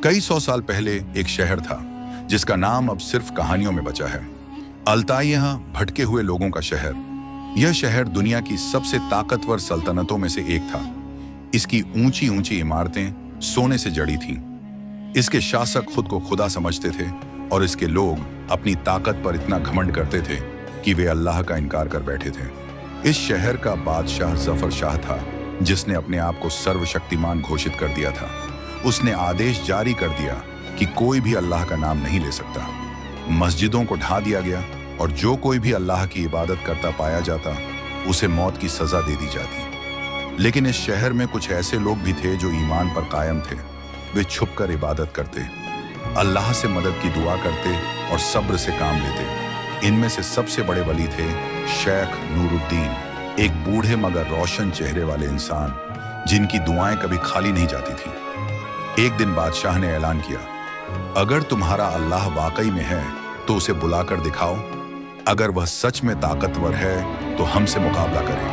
कई सौ साल पहले एक शहर था जिसका नाम अब सिर्फ कहानियों में बचा है। अल्ताइया, भटके हुए लोगों का शहर। यह शहर दुनिया की सबसे ताकतवर सल्तनतों में से एक था। इसकी ऊंची ऊंची इमारतें सोने से जड़ी थीं। इसके शासक खुद को खुदा समझते थे और इसके लोग अपनी ताकत पर इतना घमंड करते थे कि वे अल्लाह का इनकार कर बैठे थे। इस शहर का बादशाह जफर शाह था, जिसने अपने आप को सर्वशक्तिमान घोषित कर दिया था। उसने आदेश जारी कर दिया कि कोई भी अल्लाह का नाम नहीं ले सकता। मस्जिदों को ढा दिया गया और जो कोई भी अल्लाह की इबादत करता पाया जाता उसे मौत की सजा दे दी जाती। लेकिन इस शहर में कुछ ऐसे लोग भी थे जो ईमान पर कायम थे। वे छुपकर इबादत करते, अल्लाह से मदद की दुआ करते और सब्र से काम लेते। इनमें से सबसे बड़े वली थे शेख नूरुद्दीन, एक बूढ़े मगर रोशन चेहरे वाले इंसान जिनकी दुआएं कभी खाली नहीं जाती थीं। एक दिन बादशाह ने ऐलान किया, अगर तुम्हारा अल्लाह वाकई में है तो उसे बुलाकर दिखाओ। अगर वह सच में ताकतवर है तो हमसे मुकाबला करे,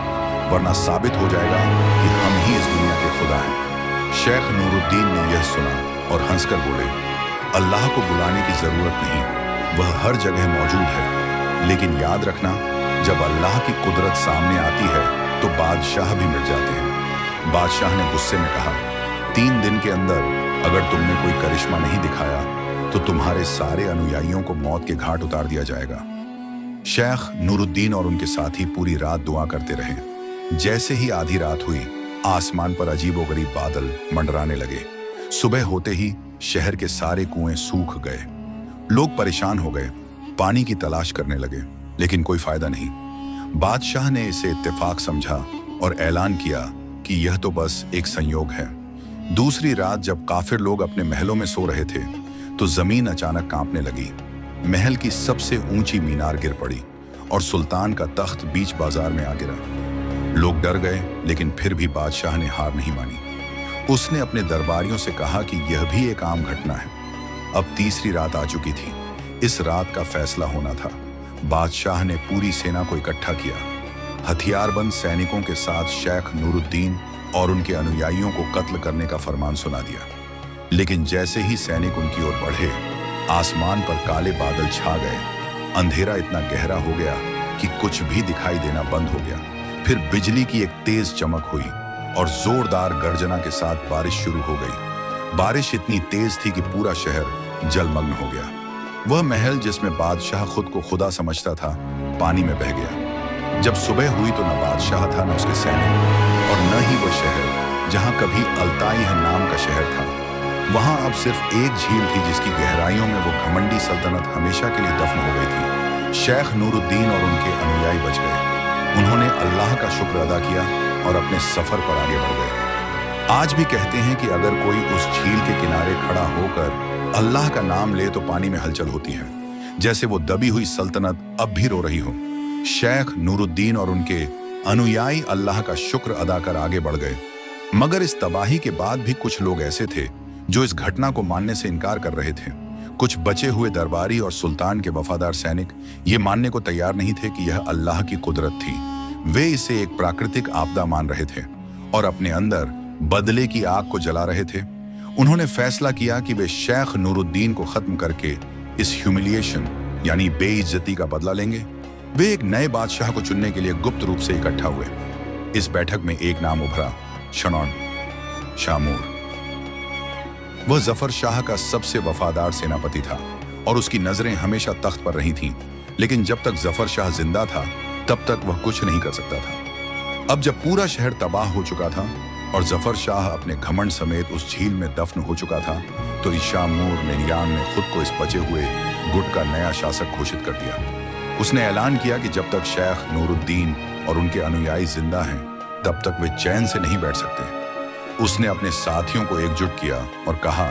वरना साबित हो जाएगा कि हम ही इस दुनिया के खुदा हैं। शेख नूरुद्दीन ने यह सुना और हंसकर बोले, अल्लाह को बुलाने की जरूरत नहीं, वह हर जगह मौजूद है। लेकिन याद रखना, जब अल्लाह की कुदरत सामने आती है तो बादशाह भी मिट जाते हैं। बादशाह ने गुस्से में कहा, 3 दिन के अंदर अगर तुमने कोई करिश्मा नहीं दिखाया तो तुम्हारे सारे अनुयायियों को मौत के घाट उतार दिया जाएगा। शेख नूरुद्दीन और उनके साथी पूरी रात दुआ करते रहे। जैसे ही आधी रात हुई, आसमान पर अजीबोगरीब बादल मंडराने लगे। सुबह होते ही शहर के सारे कुएं सूख गए। लोग परेशान हो गए, पानी की तलाश करने लगे, लेकिन कोई फायदा नहीं। बादशाह ने इसे इत्तेफाक समझा और ऐलान किया कि यह तो बस एक संयोग है। दूसरी रात जब काफिर लोग अपने महलों में सो रहे थे तो जमीन अचानक कांपने लगी। महल की सबसे ऊंची मीनार गिर पड़ी और सुल्तान का तख्त बीच बाजार में आ गिरा। लोग डर गए, लेकिन फिर भी बादशाह ने हार नहीं मानी। उसने अपने दरबारियों से कहा कि यह भी एक आम घटना है। अब तीसरी रात आ चुकी थी। इस रात का फैसला होना था। बादशाह ने पूरी सेना को इकट्ठा किया। हथियारबंद सैनिकों के साथ शेख नूरुद्दीन और उनके अनुयायियों को कत्ल करने का फरमान सुना दिया। लेकिन जैसे ही सैनिक उनकी ओर बढ़े, आसमान पर काले बादल छा गए। अंधेरा इतना गहरा हो गया कि कुछ भी दिखाई देना बंद हो गया। फिर बिजली की एक तेज चमक हुई और जोरदार गर्जना के साथ बारिश शुरू हो गई। बारिश इतनी तेज थी कि पूरा शहर जलमग्न हो गया। वह महल जिसमें बादशाह खुद को खुदा समझता था, पानी में बह गया। जब सुबह हुई तो न बादशाह था, न उसके सैनिक, और न ही वह शहर जहां कभी अल्ताइया नाम का शहर था। वहां अब सिर्फ एक झील थी जिसकी गहराइयों में वो घमंडी सल्तनत हमेशा के लिए दफन हो गई थी। शेख नूरुद्दीन और उनके अनुयायी बच गए। उन्होंने अल्लाह का शुक्र अदा किया और अपने सफर पर आगे बढ़ गए। आज भी कहते हैं कि अगर कोई उस झील के किनारे खड़ा होकर अल्लाह का नाम ले तो पानी में हलचल होती है, जैसे वो दबी हुई सल्तनत अब भी रो रही हो। शेख नूरुद्दीन और उनके अनुयायी अल्लाह का शुक्र अदा कर आगे बढ़ गए। मगर इस तबाही के बाद भी कुछ लोग ऐसे थे जो इस घटना को मानने से इनकार कर रहे थे। कुछ बचे हुए दरबारी और सुल्तान के वफादार सैनिक ये मानने को तैयार नहीं थे कि यह अल्लाह की कुदरत थी। वे इसे एक प्राकृतिक आपदा मान रहे थे और अपने अंदर बदले की आग को जला रहे थे। उन्होंने फैसला किया कि वे शेख नूरुद्दीन को खत्म करके इस ह्यूमिलिएशन यानी बेइज्जती का बदला लेंगे। वे एक नए बादशाह को चुनने के लिए गुप्त रूप से इकट्ठा हुए। इस बैठक में एक नाम उभरा, शनौन शामूर। वह जफर शाह का सबसे वफादार सेनापति था और उसकी नजरें हमेशा तख्त पर रही थीं। लेकिन जब तक जफर शाह जिंदा था तब तक वह कुछ नहीं कर सकता था। अब जब पूरा शहर तबाह हो चुका था और जफर शाह अपने घमंड समेत उस झील में दफन हो चुका था, तो शामूर निन्यान ने खुद को इस बचे हुए गुट का नया शासक घोषित कर दिया। उसने ऐलान किया कि जब तक शेख नूरुद्दीन और उनके अनुयायी जिंदा हैं तब तक वे चैन से नहीं बैठ सकते। उसने अपने साथियों को एकजुट किया और कहा,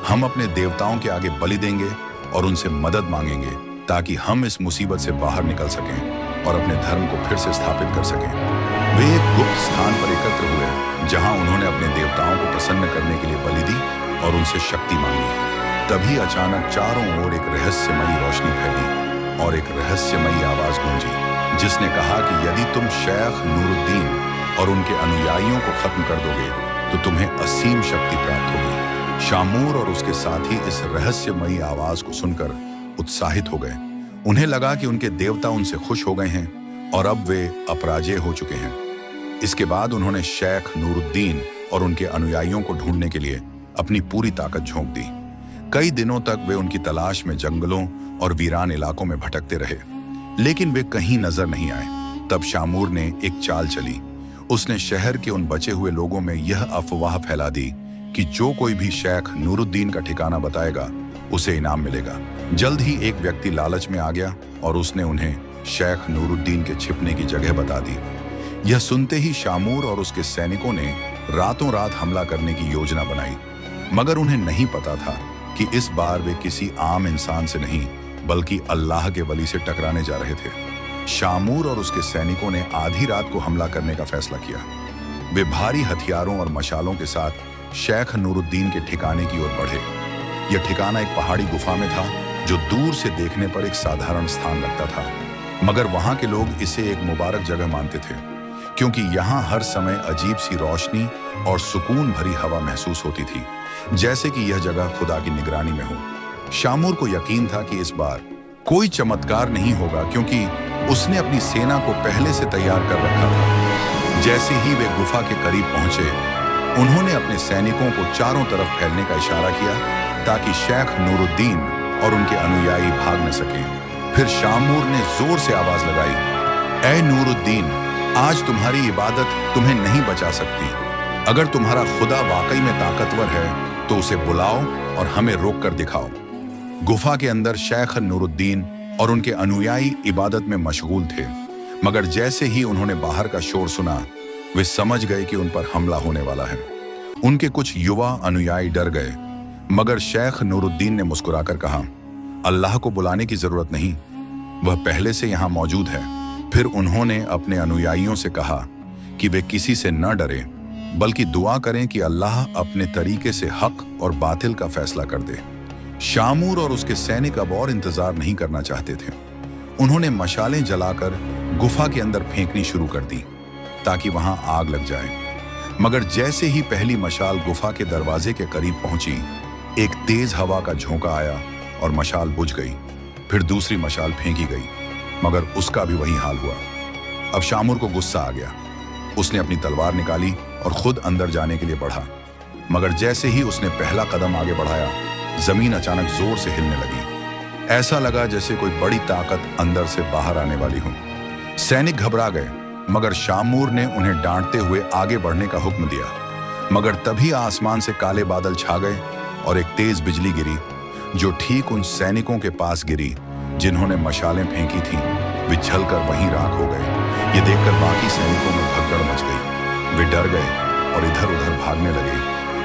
हम अपने देवताओं के आगे बलि देंगे और उनसे मदद मांगेंगे ताकि हम इस मुसीबत से बाहर निकल सकें और अपने धर्म को फिर से स्थापित कर सकें। वे एक गुप्त स्थान पर एकत्र हुए जहां उन्होंने अपने देवताओं को प्रसन्न करने के लिए बलि दी और उनसे शक्ति मांगी। तभी अचानक चारों ओर एक रहस्यमयी रोशनी फैली और एक रहस्यमयी आवाज गूंजी, जिसने कहा कि यदि तुम शेख नूरुद्दीन और उनके अनुयायियों को खत्म कर दोगे तो तुम्हें असीम शक्ति प्राप्त होगी। शामूर और उसके साथी इस रहस्यमयी आवाज को सुनकर उत्साहित हो गए। उन्हें लगा कि उनके देवता उनसे खुश हो गए हैं और अब वे अपराजेय हो चुके हैं। इसके बाद उन्होंने शेख नूरुद्दीन और उनके अनुयायियों को ढूंढने के लिए अपनी पूरी ताकत झोंक दी। कई दिनों तक वे उनकी तलाश में जंगलों और वीरान इलाकों में भटकते रहे, लेकिन वे कहीं नजर नहीं आए। तब शामूर ने एक चाल चली। उसने शहर के उन बचे हुए लोगों में यह अफवाह फैला दी कि जो कोई भी शेख नूरुद्दीन का ठिकाना बताएगा उसे इनाम मिलेगा। जल्द ही एक व्यक्ति लालच में आ गया और उसने उन्हें शेख नूरुद्दीन के छिपने की जगह बता दी। यह सुनते ही शामूर और उसके सैनिकों ने रातों रात हमला करने की योजना बनाई, मगर उन्हें नहीं पता था कि इस बार वे किसी आम इंसान से नहीं बल्कि अल्लाह के वली से टकराने जा रहे थे। शामूर और उसके सैनिकों ने आधी रात को हमला करने का फैसला किया। वे भारी हथियारों और मशालों के साथ शेख नूरुद्दीन के ठिकाने की ओर बढ़े। यह ठिकाना एक पहाड़ी गुफा में था जो दूर से देखने पर एक साधारण स्थान लगता था, मगर वहां के लोग इसे एक मुबारक जगह मानते थे, क्योंकि यहाँ हर समय अजीब सी रोशनी और सुकून भरी हवा महसूस होती थी, जैसे कि यह जगह खुदा की निगरानी में हो। शामूर को यकीन था कि इस बार कोई चमत्कार नहीं होगा, क्योंकि उसने अपनी सेना को पहले से तैयार कर रखा था। जैसे ही वे गुफा के करीब पहुंचे, उन्होंने अपने सैनिकों को चारों तरफ फैलने का इशारा किया ताकि शेख नूरुद्दीन और उनके अनुयायी भाग न सकें। फिर शामूर ने जोर से आवाज लगाई, ऐ नूरुद्दीन, आज तुम्हारी इबादत तुम्हें नहीं बचा सकती। अगर तुम्हारा खुदा वाकई में ताकतवर है तो उसे बुलाओ और हमें रोक कर दिखाओ। गुफा के अंदर शेख नूरुद्दीन और उनके अनुयायी इबादत में मशगूल थे, मगर जैसे ही उन्होंने बाहर का शोर सुना, वे समझ गए कि उन पर हमला होने वाला है। उनके कुछ युवा अनुयायी डर गए, मगर शेख नूरुद्दीन ने मुस्कुराकर कहा, अल्लाह को बुलाने की जरूरत नहीं, वह पहले से यहां मौजूद है। फिर उन्होंने अपने अनुयायियों से कहा कि वे किसी से न डरे, बल्कि दुआ करें कि अल्लाह अपने तरीके से हक और बातिल का फैसला कर दे। शामूर और उसके सैनिक अब और इंतजार नहीं करना चाहते थे। उन्होंने मशालें जलाकर गुफा के अंदर फेंकनी शुरू कर दी ताकि वहां आग लग जाए, मगर जैसे ही पहली मशाल गुफा के दरवाजे के करीब पहुंची, एक तेज हवा का झोंका आया और मशाल बुझ गई। फिर दूसरी मशाल फेंकी गई, मगर उसका भी वही हाल हुआ। अब शामूर को गुस्सा आ गया। उसने अपनी तलवार निकाली और खुद अंदर जाने के लिए बढ़ा, मगर जैसे ही उसने पहला कदम आगे बढ़ाया, जमीन अचानक जोर से हिलने लगी। ऐसा लगा जैसे कोई बड़ी ताकत अंदर से बाहर आने वाली हो। सैनिक घबरा गए, मगर शामूर ने उन्हें डांटते हुए आगे बढ़ने का हुक्म दिया। मगर तभी आसमान से काले बादल छा गए और एक तेज बिजली गिरी, जो ठीक उन सैनिकों के पास गिरी जिन्होंने मशालें फेंकी थीं। वे जलकर वहीं राख हो गए। ये देखकर बाकी सैनिकों में भगदड़ मच गई। वे डर गए और इधर उधर भागने लगे,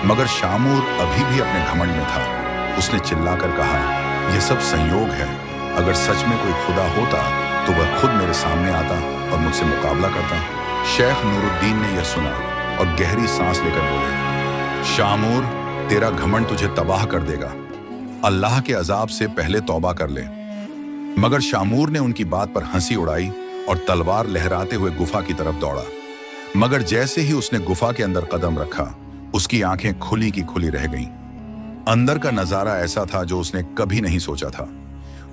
मगर शामूर अभी भी अपने घमंड में था। उसने चिल्लाकर कहा, यह सब संयोग है। अगर सच में कोई खुदा होता तो वह खुद मेरे सामने आता और मुझसे मुकाबला करता। शेख नूरुद्दीन ने यह सुना और गहरी सांस लेकर बोले, शामूर, तेरा घमंड तुझे तबाह कर देगा। अल्लाह के अजाब से पहले तौबा कर ले। मगर शामूर ने उनकी बात पर हंसी उड़ाई और तलवार लहराते हुए गुफा की तरफ दौड़ा। मगर जैसे ही उसने गुफा के अंदर कदम रखा, उसकी आंखें खुली की खुली रह गईं। अंदर का नजारा ऐसा था जो उसने कभी नहीं सोचा था।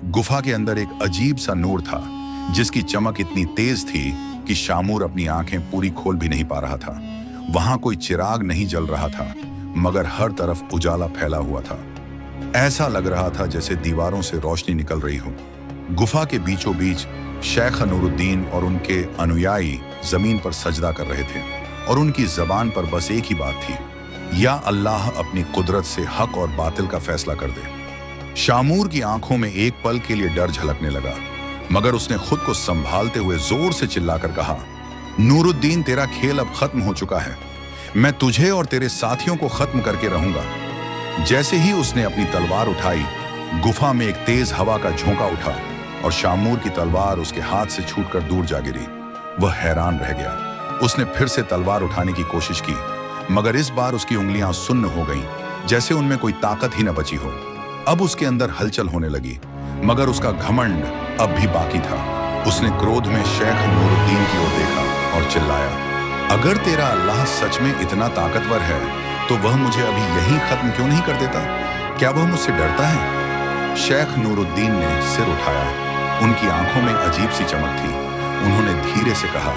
गुफा के अंदर एक अजीब सा नूर था, जिसकी चमक इतनी तेज थी कि शामूर अपनी आंखें पूरी खोल भी नहीं पा रहा था। वहां कोई चिराग नहीं जल रहा था, मगर हर तरफ उजाला फैला हुआ था। ऐसा लग रहा था जैसे दीवारों से रोशनी निकल रही हो। गुफा के बीचों बीच शेख नूरुद्दीन और उनके अनुयायी जमीन पर सजदा कर रहे थे और उनकी जबान पर बस एक ही बात थी, या अल्लाह अपनी कुदरत से हक और बातिल का फैसला कर दे। शामूर की आंखों में एक पल के लिए डर झलकने लगा, मगर उसने खुद को संभालते हुए जोर से चिल्लाकर कहा, नूरुद्दीन, तेरा खेल अब खत्म हो चुका है। मैं तुझे और तेरे साथियों को खत्म करके रहूंगा। जैसे ही उसने अपनी तलवार उठाई, गुफा में एक तेज हवा का झोंका उठा और शामूर की तलवार उसके हाथ से छूटकर दूर जा गिरी। वह हैरान रह गया। उसने फिर से तलवार उठाने की कोशिश की, मगर इस बार उसकी उंगलियां सुन्न हो गईं, जैसे उनमें कोई ताकत ही न बची हो। अब उसके अंदर हलचल होने लगी, मगर उसका घमंड अब भी बाकी था। उसने क्रोध में शेख नूरुद्दीन की ओर देखा और चिल्लाया, अगर तेरा अल्लाह सच में इतना ताकतवर है तो तो वह मुझे अभी यहीं खत्म क्यों नहीं कर देता? क्या वह मुझसे डरता है? शेख नूरुद्दीन ने सिर उठाया। उनकी आंखों में अजीब सी चमक थी। उन्होंने धीरे से कहा,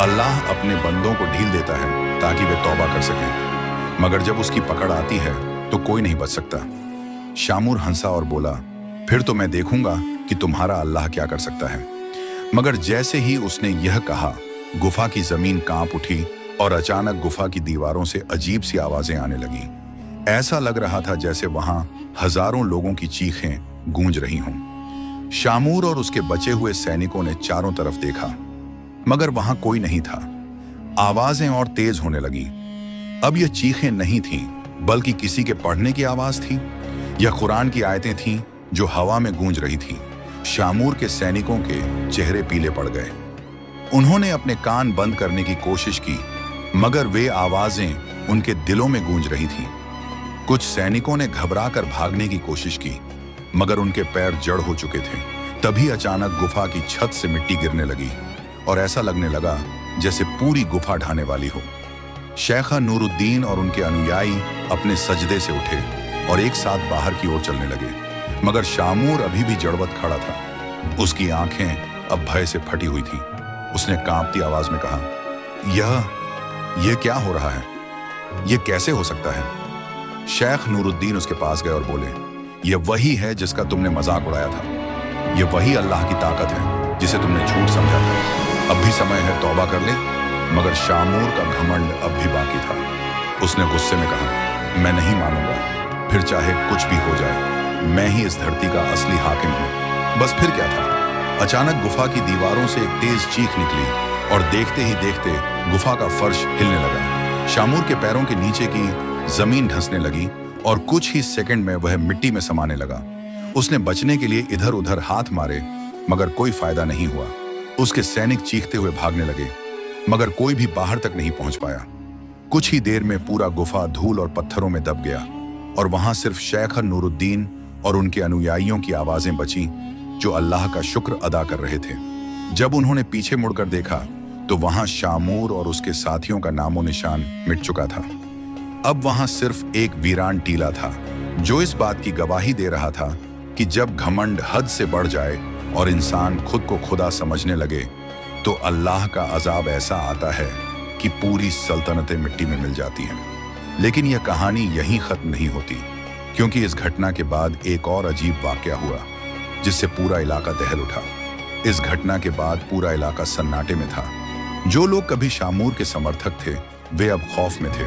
अल्लाह अपने बंदों को ढील देता है ताकि वे तौबा कर सकें, मगर जब उसकी पकड़ आती है तो कोई नहीं बच सकता। शामूर हंसा और बोला, फिर तो मैं देखूंगा कि तुम्हारा अल्लाह क्या कर सकता है। मगर जैसे ही उसने यह कहा, गुफा की जमीन कांप उठी और अचानक गुफा की दीवारों से अजीब सी आवाजें आने लगीं। ऐसा लग रहा था जैसे वहां हजारों लोगों की चीखें गूंज रही हों। शामूर और उसके बचे हुए सैनिकों ने चारों तरफ देखा, मगर वहां कोई नहीं था। आवाजें और तेज होने लगीं। अब यह चीखें नहीं थीं, बल्कि किसी के पढ़ने की आवाज थी। यह कुरान की आयतें थीं जो हवा में गूंज रही थीं। शामूर के सैनिकों के चेहरे पीले पड़ गए। उन्होंने अपने कान बंद करने की कोशिश की, मगर वे आवाजें उनके दिलों में गूंज रही थीं। कुछ सैनिकों ने घबराकर भागने की कोशिश की, मगर उनके पैर जड़ हो चुके थे। तभी अचानक गुफा की छत से मिट्टी गिरने लगी और ऐसा लगने लगा जैसे पूरी गुफा ढाने वाली हो। शेख नूरुद्दीन और उनके अनुयायी अपने सजदे से उठे और एक साथ बाहर की ओर चलने लगे, मगर शामूर अभी भी जड़वत खड़ा था। उसकी आंखें अब भय से फटी हुई थीं। उसने कांपती आवाज में कहा, यह क्या हो रहा है? यह कैसे हो सकता है? शेख नूरुद्दीन उसके पास गए और बोले, यह वही है जिसका तुमने मजाक उड़ाया था। यह वही अल्लाह की ताकत है जिसे तुमने झूठ समझा था। अब भी समय है, तौबा कर ले। मगर शामूर का घमंड अब भी बाकी था। उसने गुस्से में कहा, मैं नहीं मानूंगा, फिर चाहे कुछ भी हो जाए। मैं ही इस धरती का असली हाकिम हूं। बस फिर क्या था? अचानक गुफा की दीवारों से एक तेज चीख निकली और देखते ही देखते गुफा का फर्श हिलने लगा। शामूर के पैरों के नीचे की जमीन धंसने लगी और कुछ ही सेकंड में वह मिट्टी में समाने लगा। उसने बचने के लिए इधर उधर हाथ मारे, मगर कोई फायदा नहीं हुआ। उसके सैनिक चीखते हुए भागने लगे, मगर कोई भी बाहर तक नहीं पहुंच पाया। कुछ ही देर में पूरा गुफा धूल और पत्थरों में दब गया और वहां सिर्फ शेख नूरुद्दीन और उनके अनुयायियों की आवाजें बची जो अल्लाह का शुक्र अदा कर रहे थे। जब उन्होंने पीछे मुड़कर देखा तो वहां शामूर और उसके साथियों का नामो निशान मिट चुका था। अब वहां सिर्फ एक वीरान टीला था जो इस बात की गवाही दे रहा था कि जब घमंड हद से बढ़ जाए और इंसान खुद को खुदा समझने लगे तो अल्लाह का अजाब ऐसा आता है कि पूरी सल्तनतें मिट्टी में मिल जाती हैं। लेकिन यह कहानी यहीं खत्म नहीं होती, क्योंकि इस घटना के बाद एक और अजीब वाकया हुआ जिससे पूरा इलाका दहल उठा। इस घटना के बाद पूरा इलाका सन्नाटे में था। जो लोग कभी शामूर के समर्थक थे वे अब खौफ में थे।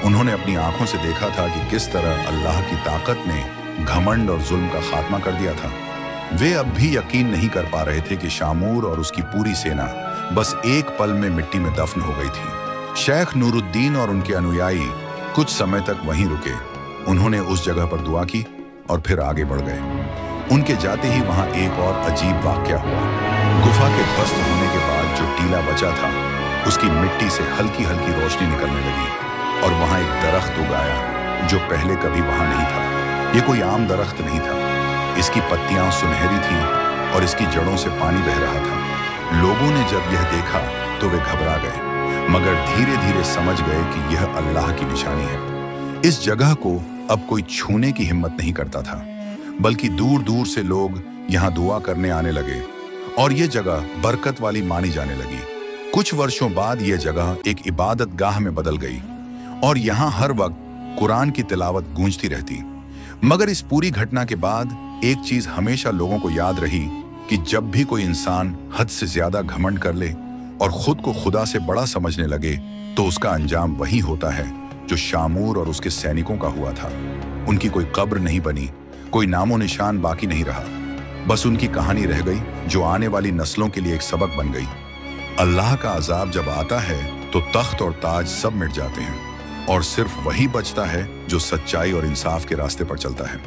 उन्होंने अपनी आंखों से देखा था कि किस तरह अल्लाह की ताकत ने घमंड और जुल्म का खात्मा कर दिया था। वे अब भी यकीन नहीं कर पा रहे थे कि शामूर और उसकी पूरी सेना बस एक पल में मिट्टी में दफन हो गई थी। शेख नूरुद्दीन और उनके अनुयायी कुछ समय तक वहीं रुके। उन्होंने उस जगह पर दुआ की और फिर आगे बढ़ गए। उनके जाते ही वहां एक और अजीब वाकया हुआ। गुफा के ध्वस्त होने के बाद जो टीला बचा था उसकी मिट्टी से हल्की हल्की रोशनी निकलने लगी और वहां एक दरख्त उगाया जो पहले कभी वहां नहीं था। ये कोई आम दरख्त नहीं था। इसकी पत्तियां सुनहरी थीं और इसकी जड़ों से पानी बह रहा था। लोगों ने जब यह देखा तो वे घबरा गए, मगर धीरे धीरे समझ गए कि यह अल्लाह की निशानी है। इस जगह को अब कोई छूने की हिम्मत नहीं करता था, बल्कि दूर दूर से लोग यहाँ दुआ करने आने लगे और ये जगह बरकत वाली मानी जाने लगी। कुछ वर्षों बाद यह जगह एक इबादत गाह में बदल गई और यहाँ हर वक्त कुरान की तिलावत गूंजती रहती। मगर इस पूरी घटना के बाद एक चीज हमेशा लोगों को याद रही कि जब भी कोई इंसान हद से ज्यादा घमंड कर ले और खुद को खुदा से बड़ा समझने लगे तो उसका अंजाम वही होता है जो शामूर और उसके सैनिकों का हुआ था। उनकी कोई कब्र नहीं बनी, कोई नामो निशान बाकी नहीं रहा। बस उनकी कहानी रह गई जो आने वाली नस्लों के लिए एक सबक बन गई। अल्लाह का अजाब जब आता है तो तख्त और ताज सब मिट जाते हैं और सिर्फ वही बचता है जो सच्चाई और इंसाफ के रास्ते पर चलता है।